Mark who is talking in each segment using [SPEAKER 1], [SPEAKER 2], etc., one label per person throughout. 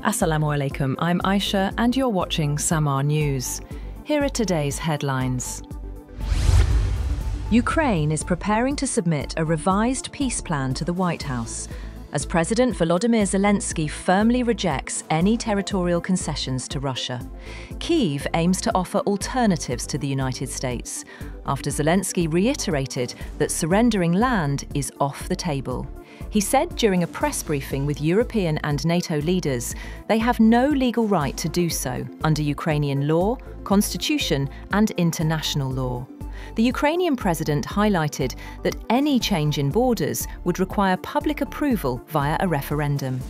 [SPEAKER 1] Assalamu alaikum, I'm Aisha and you're watching SAMAA News. Here are today's headlines. Ukraine is preparing to submit a revised peace plan to the White House as President Volodymyr Zelensky firmly rejects any territorial concessions to Russia. Kyiv aims to offer alternatives to the United States after Zelensky reiterated that surrendering land is off the table. He said during a press briefing with European and NATO leaders they have no legal right to do so under Ukrainian law, constitution and international law. The Ukrainian president highlighted that any change in borders would require public approval via a referendum.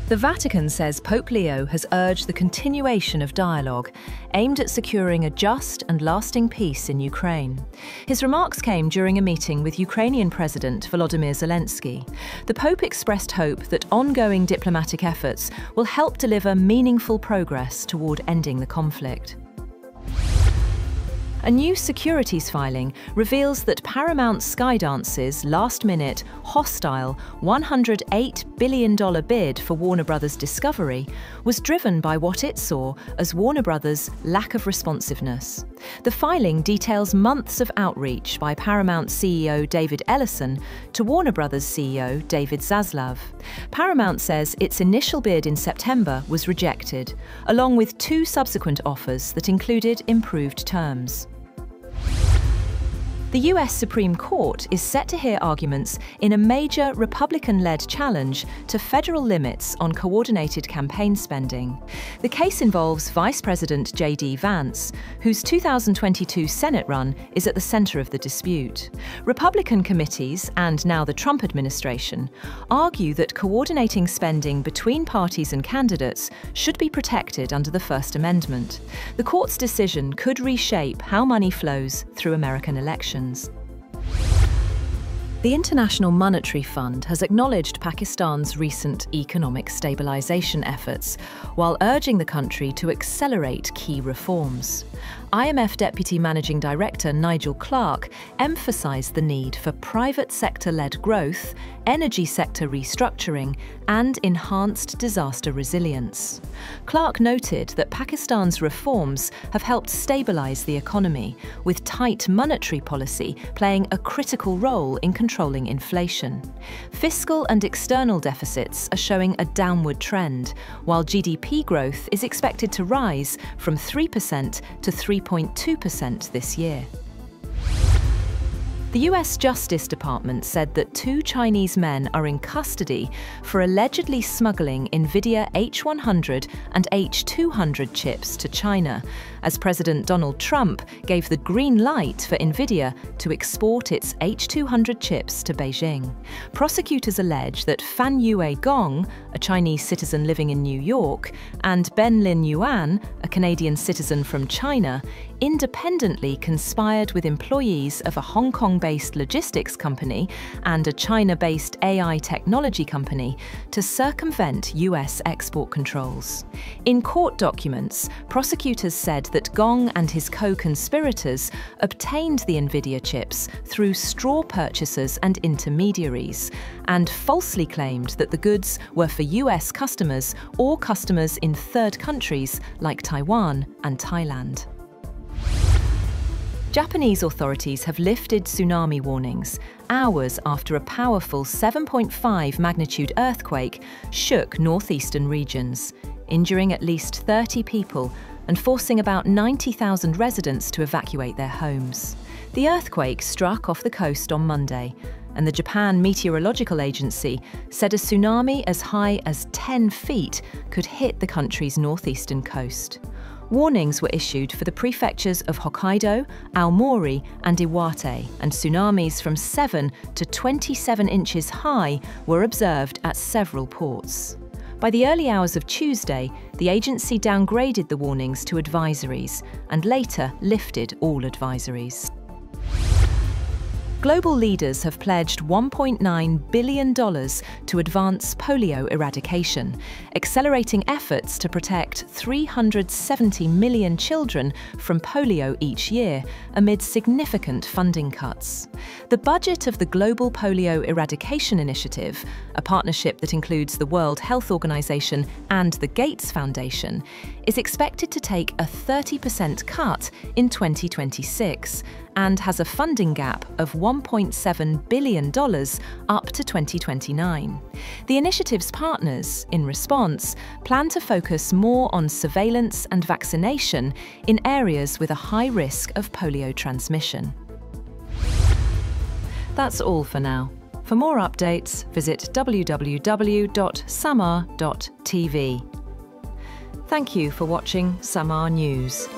[SPEAKER 1] The Vatican says Pope Leo has urged the continuation of dialogue aimed at securing a just and lasting peace in Ukraine. His remarks came during a meeting with Ukrainian President Volodymyr Zelensky. The Pope expressed hope that ongoing diplomatic efforts will help deliver meaningful progress toward ending the conflict. A new securities filing reveals that Paramount Skydance's last-minute, hostile $108 billion bid for Warner Bros. Discovery was driven by what it saw as Warner Bros.' lack of responsiveness. The filing details months of outreach by Paramount CEO David Ellison to Warner Bros. CEO David Zaslav. Paramount says its initial bid in September was rejected, along with two subsequent offers that included improved terms. The US Supreme Court is set to hear arguments in a major Republican-led challenge to federal limits on coordinated campaign spending. The case involves Vice President J.D. Vance, whose 2022 Senate run is at the center of the dispute. Republican committees, and now the Trump administration, argue that coordinating spending between parties and candidates should be protected under the First Amendment. The court's decision could reshape how money flows through American elections. The International Monetary Fund has acknowledged Pakistan's recent economic stabilization efforts, while urging the country to accelerate key reforms. IMF Deputy Managing Director Nigel Clark emphasised the need for private sector-led growth, energy sector restructuring, and enhanced disaster resilience. Clark noted that Pakistan's reforms have helped stabilise the economy, with tight monetary policy playing a critical role in controlling inflation. Fiscal and external deficits are showing a downward trend, while GDP growth is expected to rise from 3% to 3.2% this year. The US Justice Department said that two Chinese men are in custody for allegedly smuggling NVIDIA H100 and H200 chips to China, as President Donald Trump gave the green light for NVIDIA to export its H200 chips to Beijing. Prosecutors allege that Fan Yue Gong, a Chinese citizen living in New York, and Ben Lin Yuan, a Canadian citizen from China, independently conspired with employees of a Hong Kong-based logistics company and a China-based AI technology company to circumvent US export controls. In court documents, prosecutors said that Gong and his co-conspirators obtained the NVIDIA chips through straw purchasers and intermediaries, and falsely claimed that the goods were for US customers or customers in third countries like Taiwan and Thailand. Japanese authorities have lifted tsunami warnings hours after a powerful 7.5 magnitude earthquake shook northeastern regions, injuring at least 30 people and forcing about 90,000 residents to evacuate their homes. The earthquake struck off the coast on Monday, and the Japan Meteorological Agency said a tsunami as high as 10 feet could hit the country's northeastern coast. Warnings were issued for the prefectures of Hokkaido, Aomori and Iwate, and tsunamis from 7 to 27 inches high were observed at several ports. By the early hours of Tuesday, the agency downgraded the warnings to advisories and later lifted all advisories. Global leaders have pledged $1.9 billion to advance polio eradication, accelerating efforts to protect 370 million children from polio each year amid significant funding cuts. The budget of the Global Polio Eradication Initiative, a partnership that includes the World Health Organization and the Gates Foundation, is expected to take a 30% cut in 2026 and has a funding gap of $1.7 billion up to 2029. The initiative's partners, in response, plan to focus more on surveillance and vaccination in areas with a high risk of polio transmission. That's all for now. For more updates, visit www.samaa.tv. Thank you for watching SAMAA News.